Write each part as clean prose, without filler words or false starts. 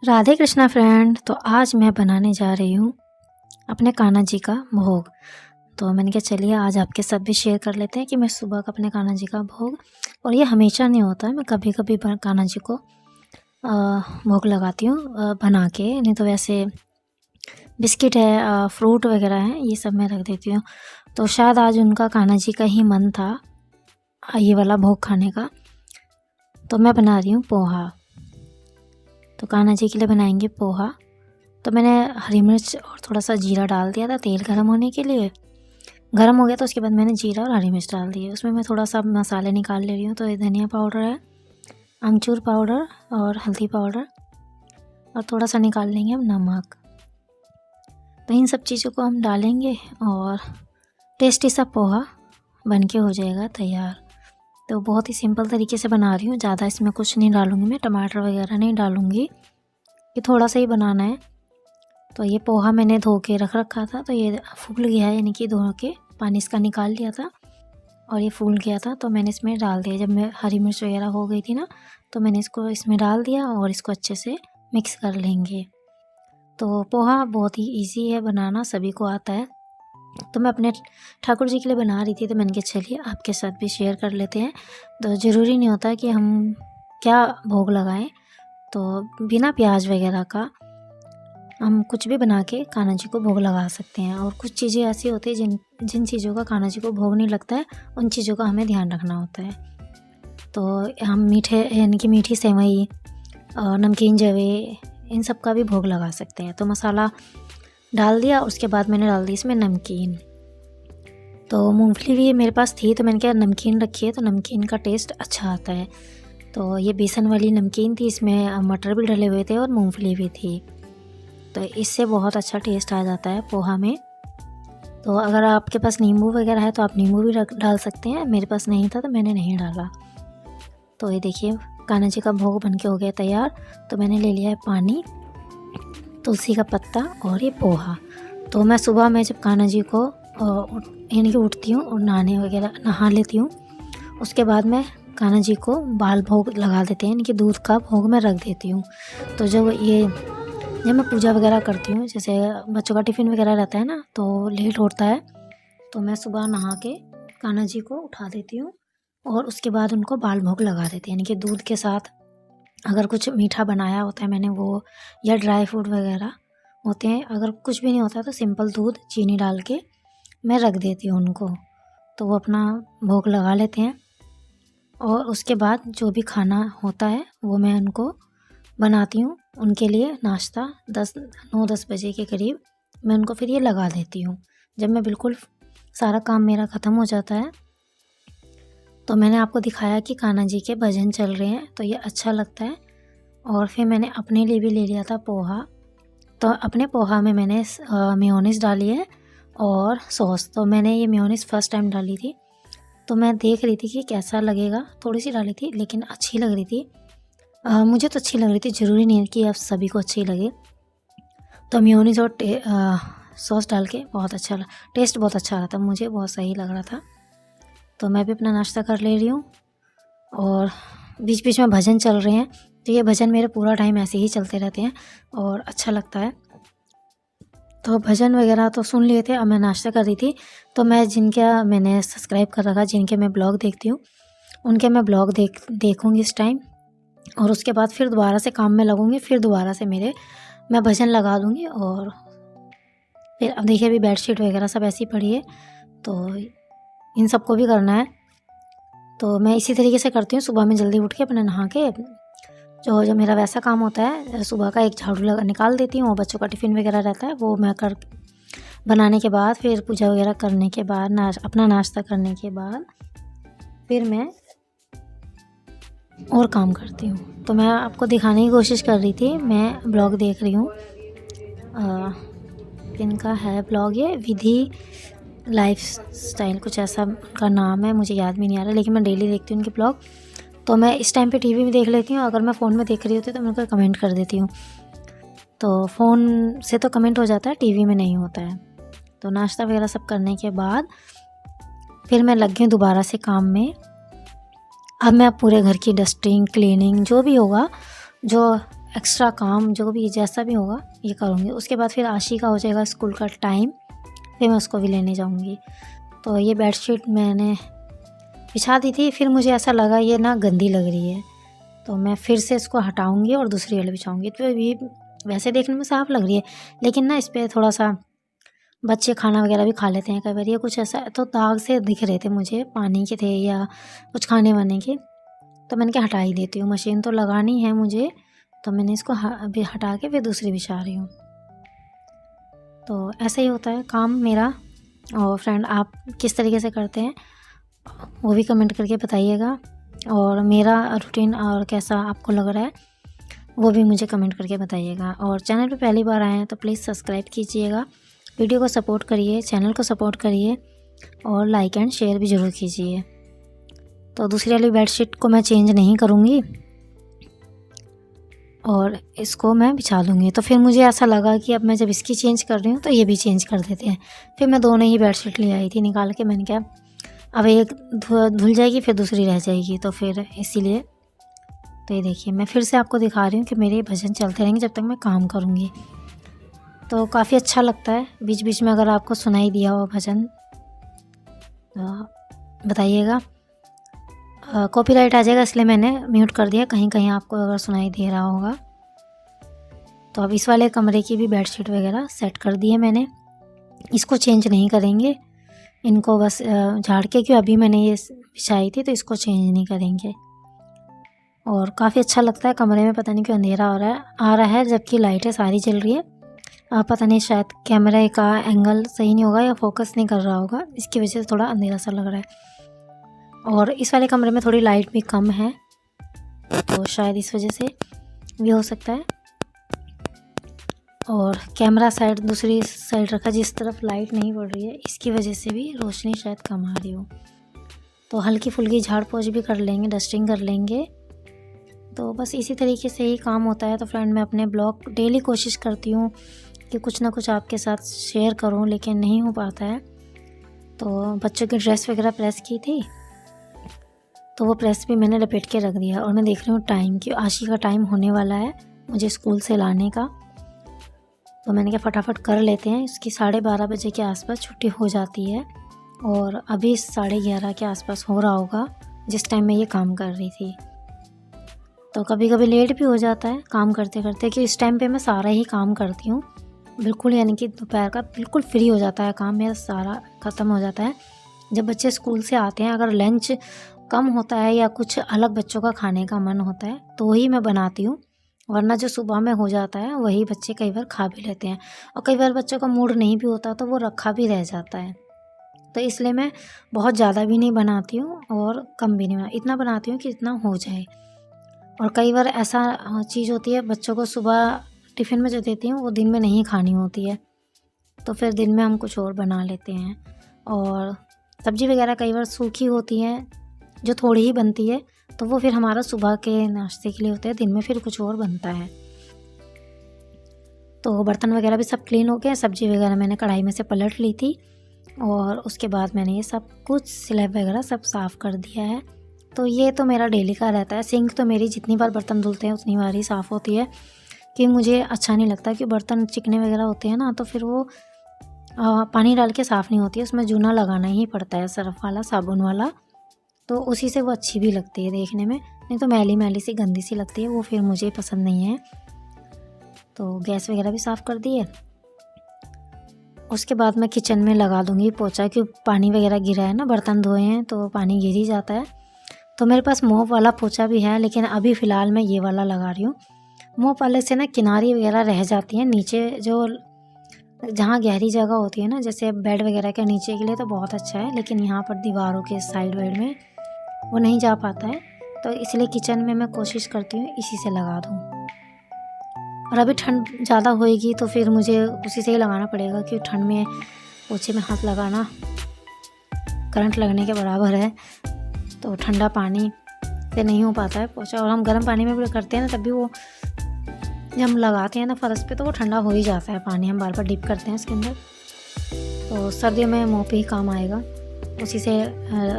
Radhe Krishna friend. तो आज मैं बनाने जा रही हूँ अपने कान्हा जी का भोग। तो मैंने कहा चलिए आज आपके साथ भी शेयर कर लेते हैं कि मैं सुबह का अपने कान्हा जी का भोग, और ये हमेशा नहीं होता है, मैं कभी कभी कान्हा जी को भोग लगाती हूँ बना के। नहीं तो वैसे बिस्किट है, फ्रूट वगैरह है, ये सब मैं रख देती हूँ। तो शायद आज उनका कान्हा जी का ही मन था ये वाला भोग खाने का। तो मैं बना रही हूँ पोहा। तो कान्हा जी के लिए बनाएंगे पोहा। तो मैंने हरी मिर्च और थोड़ा सा जीरा डाल दिया था तेल गर्म होने के लिए। गर्म हो गया तो उसके बाद मैंने जीरा और हरी मिर्च डाल दिए। उसमें मैं थोड़ा सा मसाले निकाल ले रही हूँ। तो ये धनिया पाउडर है, अमचूर पाउडर और हल्दी पाउडर, और थोड़ा सा निकाल लेंगे हम नमक। तो इन सब चीज़ों को हम डालेंगे और टेस्टी सा पोहा बन के हो जाएगा तैयार। तो बहुत ही सिंपल तरीके से बना रही हूँ, ज़्यादा इसमें कुछ नहीं डालूँगी, मैं टमाटर वगैरह नहीं डालूँगी, ये थोड़ा सा ही बनाना है। तो ये पोहा मैंने धो के रख रखा था, तो ये फूल गया है, यानी कि धो के पानी इसका निकाल लिया था और ये फूल गया था। तो मैंने इसमें डाल दिया, जब मैं हरी मिर्च वगैरह हो गई थी ना, तो मैंने इसको इसमें डाल दिया और इसको अच्छे से मिक्स कर लेंगे। तो पोहा बहुत ही इजी है बनाना, सभी को आता है। तो मैं अपने ठाकुर जी के लिए बना रही थी, तो मैंने कहा चलिए आपके साथ भी शेयर कर लेते हैं। तो ज़रूरी नहीं होता कि हम क्या भोग लगाएं, तो बिना प्याज वगैरह का हम कुछ भी बना के कान्हा जी को भोग लगा सकते हैं। और कुछ चीज़ें ऐसी होती है जिन चीज़ों का कान्हा जी को भोग नहीं लगता है, उन चीज़ों का हमें ध्यान रखना होता है। तो हम मीठे यानी कि मीठी सेवई, नमकीन जवे, इन सब का भी भोग लगा सकते हैं। तो मसाला डाल दिया, उसके बाद मैंने डाल दी इसमें नमकीन। तो मूंगफली भी मेरे पास थी, तो मैंने कहा नमकीन रखिए, तो नमकीन का टेस्ट अच्छा आता है। तो ये बेसन वाली नमकीन थी, इसमें मटर भी डले हुए थे और मूंगफली भी थी, तो इससे बहुत अच्छा टेस्ट आ जाता है पोहा में। तो अगर आपके पास नींबू वगैरह है तो आप नींबू भी डाल सकते हैं, मेरे पास नहीं था तो मैंने नहीं डाला। तो ये देखिए कान्हा जी का भोग बन के हो गया तैयार। तो मैंने ले लिया है पानी, तुलसी का पत्ता और ये पोहा। तो मैं सुबह में जब कान्हा जी को यानी कि उठती हूँ और नहा लेती हूँ, उसके बाद मैं कान्हा जी को बाल भोग लगा देते हैं, यानी कि दूध का भोग मैं रख देती हूँ। तो जब मैं पूजा वगैरह करती हूँ, जैसे बच्चों का टिफ़िन वगैरह रहता है ना, तो लेट होता है, तो मैं सुबह नहा के कान्हा जी को उठा देती हूँ और उसके बाद उनको बाल भोग लगा देती हूँ। यानी कि दूध के साथ अगर कुछ मीठा बनाया होता है मैंने वो, या ड्राई फ्रूट वगैरह होते हैं, अगर कुछ भी नहीं होता तो सिंपल दूध चीनी डाल के मैं रख देती हूँ उनको, तो वो अपना भोग लगा लेते हैं। और उसके बाद जो भी खाना होता है वो मैं उनको बनाती हूँ, उनके लिए नाश्ता 9-10 बजे के करीब मैं उनको फिर ये लगा देती हूँ। जब मैं बिल्कुल सारा काम मेरा ख़त्म हो जाता है, तो मैंने आपको दिखाया कि कान्हा जी के भजन चल रहे हैं, तो ये अच्छा लगता है। और फिर मैंने अपने लिए भी ले लिया था पोहा। तो अपने पोहा में मैंने मेयोनीज़ डाली है और सॉस। तो मैंने ये मेयोनीज़ फ़र्स्ट टाइम डाली थी, तो मैं देख रही थी कि कैसा लगेगा, थोड़ी सी डाली थी लेकिन अच्छी लग रही थी। मुझे तो अच्छी लग रही थी, ज़रूरी नहीं है कि आप सभी को अच्छी लगे। तो मेयोनीज़ और सॉस डाल के टेस्ट बहुत अच्छा रहा था, मुझे बहुत सही लग रहा था। तो मैं भी अपना नाश्ता कर ले रही हूँ और बीच बीच में भजन चल रहे हैं, तो ये भजन मेरे पूरा टाइम ऐसे ही चलते रहते हैं और अच्छा लगता है। तो भजन वगैरह तो सुन लिए थे, अब मैं नाश्ता कर रही थी। तो मैंने सब्सक्राइब कर रखा, जिनके मैं ब्लॉग देखती हूँ उनके मैं ब्लॉग देखूँगी इस टाइम, और उसके बाद फिर दोबारा से काम में लगूँगी, फिर दोबारा से मैं भजन लगा दूँगी। और फिर अब देखिए अभी बेडशीट वगैरह सब ऐसी पड़ी है, तो इन सबको भी करना है। तो मैं इसी तरीके से करती हूँ, सुबह में जल्दी उठ के अपने नहा के जो मेरा वैसा काम होता है, सुबह का एक झाड़ू निकाल देती हूँ, और बच्चों का टिफ़िन वगैरह रहता है वो मैं बनाने के बाद, फिर पूजा वगैरह करने के बाद, अपना नाश्ता करने के बाद फिर मैं और काम करती हूँ। तो मैं आपको दिखाने की कोशिश कर रही थी, मैं ब्लॉग देख रही हूँ, इनका है ब्लॉग, ये विधि लाइफ स्टाइल कुछ ऐसा उनका नाम है, मुझे याद भी नहीं आ रहा, लेकिन मैं डेली देखती हूँ उनके ब्लॉग। तो मैं इस टाइम पे टीवी में देख लेती हूँ, अगर मैं फ़ोन में देख रही होती तो मैं उनको कमेंट कर देती हूँ। तो फ़ोन से तो कमेंट हो जाता है, टीवी में नहीं होता है। तो नाश्ता वगैरह सब करने के बाद फिर मैं लग गई दोबारा से काम में। अब मैं पूरे घर की डस्टिंग, क्लीनिंग जो भी होगा, जो एक्स्ट्रा काम जो भी जैसा भी होगा ये करूँगी। उसके बाद फिर आशी का हो जाएगा स्कूल का टाइम, फिर मैं उसको भी लेने जाऊँगी। तो ये बेडशीट मैंने बिछा दी थी, फिर मुझे ऐसा लगा ये ना गंदी लग रही है, तो मैं फिर से इसको हटाऊँगी और दूसरी वाली बिछाऊँगी। तो ये वैसे देखने में साफ़ लग रही है, लेकिन ना इस पर थोड़ा सा बच्चे खाना वगैरह भी खा लेते हैं कई बार, ये कुछ ऐसा तो दाग से दिख रहे थे मुझे, पानी के थे या कुछ खाने वाने के। तो मैंने कहा हटा ही देती हूँ, मशीन तो लगानी है मुझे, तो मैंने इसको अभी हटा के फिर दूसरी बिछा रही हूँ। तो ऐसा ही होता है काम मेरा। और फ्रेंड आप किस तरीके से करते हैं वो भी कमेंट करके बताइएगा, और मेरा रूटीन और कैसा आपको लग रहा है वो भी मुझे कमेंट करके बताइएगा। और चैनल पे पहली बार आए हैं तो प्लीज़ सब्सक्राइब कीजिएगा, वीडियो को सपोर्ट करिए, चैनल को सपोर्ट करिए और लाइक एंड शेयर भी ज़रूर कीजिए। तो दूसरी वाली बेडशीट को मैं चेंज नहीं करूँगी और इसको मैं बिछा लूँगी। तो फिर मुझे ऐसा लगा कि अब मैं जब इसकी चेंज कर रही हूँ तो ये भी चेंज कर देते हैं। फिर मैं दोनों ही बेडशीट ले आई थी निकाल के, मैंने कहा अब एक धुल जाएगी फिर दूसरी रह जाएगी, तो फिर इसीलिए। तो ये देखिए मैं फिर से आपको दिखा रही हूँ कि मेरे भजन चलते रहेंगे जब तक मैं काम करूँगी। तो काफ़ी अच्छा लगता है, बीच बीच में अगर आपको सुनाई दिया हो भजन तो बताइएगा। कॉपीराइट आ जाएगा इसलिए मैंने म्यूट कर दिया, कहीं कहीं आपको अगर सुनाई दे रहा होगा। तो अब इस वाले कमरे की भी बेडशीट वगैरह सेट कर दी है मैंने, इसको चेंज नहीं करेंगे, इनको बस झाड़ के, क्यों अभी मैंने ये बिछाई थी तो इसको चेंज नहीं करेंगे। और काफ़ी अच्छा लगता है कमरे में, पता नहीं क्यों अंधेरा आ रहा है जबकि लाइटें सारी जल रही है। पता नहीं शायद कैमरे का एंगल सही नहीं होगा या फोकस नहीं कर रहा होगा, इसकी वजह से थोड़ा अंधेरा सा लग रहा है। और इस वाले कमरे में थोड़ी लाइट भी कम है तो शायद इस वजह से भी हो सकता है। और कैमरा साइड दूसरी साइड रखा जिस तरफ लाइट नहीं पड़ रही है, इसकी वजह से भी रोशनी शायद कम आ रही हो। तो हल्की फुल्की झाड़ पोंछ भी कर लेंगे, डस्टिंग कर लेंगे। तो बस इसी तरीके से ही काम होता है। तो फ्रेंड मैं अपने ब्लॉग डेली कोशिश करती हूँ कि कुछ ना कुछ आपके साथ शेयर करूँ, लेकिन नहीं हो पाता है। तो बच्चों की ड्रेस वगैरह प्रेस की थी तो वो प्रेस भी मैंने लपेट के रख दिया। और मैं देख रही हूँ टाइम कि आशी का टाइम होने वाला है मुझे स्कूल से लाने का, तो मैंने कहा फटाफट कर लेते हैं। इसकी 12:30 बजे के आसपास छुट्टी हो जाती है और अभी 11:30 के आसपास हो रहा होगा जिस टाइम मैं ये काम कर रही थी। तो कभी कभी लेट भी हो जाता है काम करते करते, कि इस टाइम पे मैं सारा ही काम करती हूँ बिल्कुल, यानी कि दोपहर का बिल्कुल फ्री हो जाता है काम मेरा, सारा ख़त्म हो जाता है जब बच्चे स्कूल से आते हैं। अगर लंच कम होता है या कुछ अलग बच्चों का खाने का मन होता है तो ही मैं बनाती हूँ, वरना जो सुबह में हो जाता है वही बच्चे कई बार खा भी लेते हैं। और कई बार बच्चों का मूड नहीं भी होता तो वो रखा भी रह जाता है। तो इसलिए मैं बहुत ज़्यादा भी नहीं बनाती हूँ और कम भी नहीं इतना बनाती हूँ कि इतना हो जाए। और कई बार ऐसा चीज़ होती है बच्चों को सुबह टिफ़िन में जो देती हूँ वो दिन में नहीं खानी होती है, तो फिर दिन में हम कुछ और बना लेते हैं। और सब्ज़ी वगैरह कई बार सूखी होती है जो थोड़ी ही बनती है, तो वो फिर हमारा सुबह के नाश्ते के लिए होता है, दिन में फिर कुछ और बनता है। तो बर्तन वगैरह भी सब क्लीन हो गए, सब्ज़ी वगैरह मैंने कढ़ाई में से पलट ली थी और उसके बाद मैंने ये सब कुछ स्लैब वगैरह सब साफ़ कर दिया है। तो ये तो मेरा डेली का रहता है। सिंक तो मेरी जितनी बार बर्तन धुलते हैं उतनी बार ही साफ़ होती है, कि मुझे अच्छा नहीं लगता कि बर्तन चिकने वगैरह होते हैं ना तो फिर वो पानी डाल के साफ़ नहीं होती है, उसमें जूना लगाना ही पड़ता है, सर्फ वाला साबुन वाला, तो उसी से वो अच्छी भी लगती है देखने में। नहीं तो मैली मैली सी गंदी सी लगती है, वो फिर मुझे पसंद नहीं है। तो गैस वगैरह भी साफ़ कर दी है। उसके बाद मैं किचन में लगा दूँगी पोछा, क्योंकि पानी वगैरह गिरा है ना, बर्तन धोए हैं तो पानी गिर ही जाता है। तो मेरे पास मोप वाला पोछा भी है, लेकिन अभी फ़िलहाल मैं ये वाला लगा रही हूँ। मोप वाले से ना किनारी वगैरह रह जाती हैं नीचे, जो जहाँ गहरी जगह होती है ना, जैसे बेड वगैरह के नीचे के लिए तो बहुत अच्छा है, लेकिन यहाँ पर दीवारों के साइड वाइड में वो नहीं जा पाता है, तो इसलिए किचन में मैं कोशिश करती हूँ इसी से लगा दूँ। और अभी ठंड ज़्यादा होएगी तो फिर मुझे उसी से ही लगाना पड़ेगा, क्योंकि ठंड में पोछे में हाथ लगाना करंट लगने के बराबर है, तो ठंडा पानी से नहीं हो पाता है पोछा। और हम गर्म पानी में भी करते हैं ना, तब भी वो जब हम लगाते हैं ना फर्श पे तो वो ठंडा हो ही जाता है पानी, हम बार बार डिप करते हैं इसके अंदर। तो सर्दियों में मोप ही काम आएगा, उसी से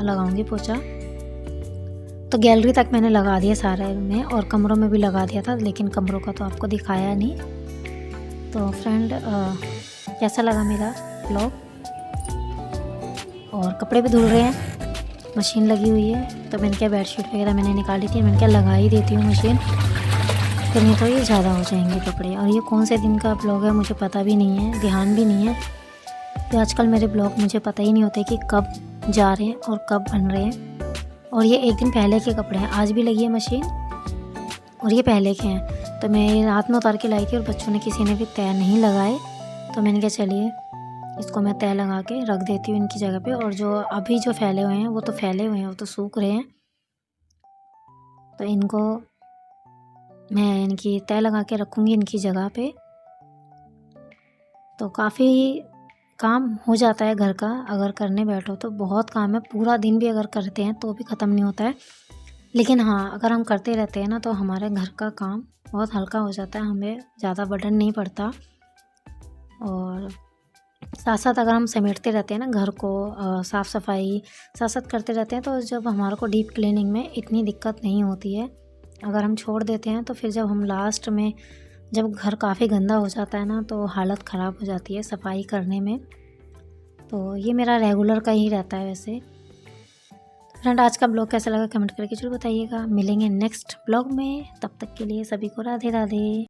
लगाऊंगी पोछा। तो गैलरी तक मैंने लगा दिया सारे में, और कमरों में भी लगा दिया था, लेकिन कमरों का तो आपको दिखाया नहीं। तो फ्रेंड कैसा लगा मेरा ब्लॉग। और कपड़े भी धुल रहे हैं, मशीन लगी हुई है, तो मैंने क्या बेडशीट वगैरह मैंने निकाली थी, मैंने क्या लगा ही देती हूँ मशीन, फिर नहीं तो ये ज़्यादा हो जाएंगे कपड़े। और ये कौन से दिन का ब्लॉग है मुझे पता भी नहीं है, ध्यान भी नहीं है, तो आजकल मेरे ब्लॉग मुझे पता ही नहीं होते कि कब जा रहे हैं और कब बन रहे हैं। और ये एक दिन पहले के कपड़े हैं, आज भी लगी है मशीन, और ये पहले के हैं। तो मैं रात में उतार के लाई थी और बच्चों ने किसी ने भी तय नहीं लगाए, तो मैंने कहा चलिए इसको मैं तय लगा के रख देती हूँ इनकी जगह पे। और जो अभी जो फैले हुए हैं वो तो फैले हुए हैं, वो तो सूख रहे हैं, तो इनको मैं इनकी तय लगा के रखूँगी इनकी जगह पे। तो काफ़ी काम हो जाता है घर का, अगर करने बैठो तो बहुत काम है, पूरा दिन भी अगर करते हैं तो भी ख़त्म नहीं होता है। लेकिन हाँ, अगर हम करते रहते हैं ना तो हमारे घर का काम बहुत हल्का हो जाता है, हमें ज़्यादा बर्डन नहीं पड़ता। और साथ साथ अगर हम समेटते रहते हैं ना घर को, साफ़ सफाई साथ साथ करते रहते हैं, तो जब हमारे को डीप क्लीनिंग में इतनी दिक्कत नहीं होती है। अगर हम छोड़ देते हैं तो फिर जब हम लास्ट में, जब घर काफ़ी गंदा हो जाता है ना, तो हालत ख़राब हो जाती है सफाई करने में। तो ये मेरा रेगुलर का ही रहता है वैसे। फ्रेंड आज का ब्लॉग कैसा लगा कमेंट करके जरूर बताइएगा। मिलेंगे नेक्स्ट ब्लॉग में, तब तक के लिए सभी को राधे राधे।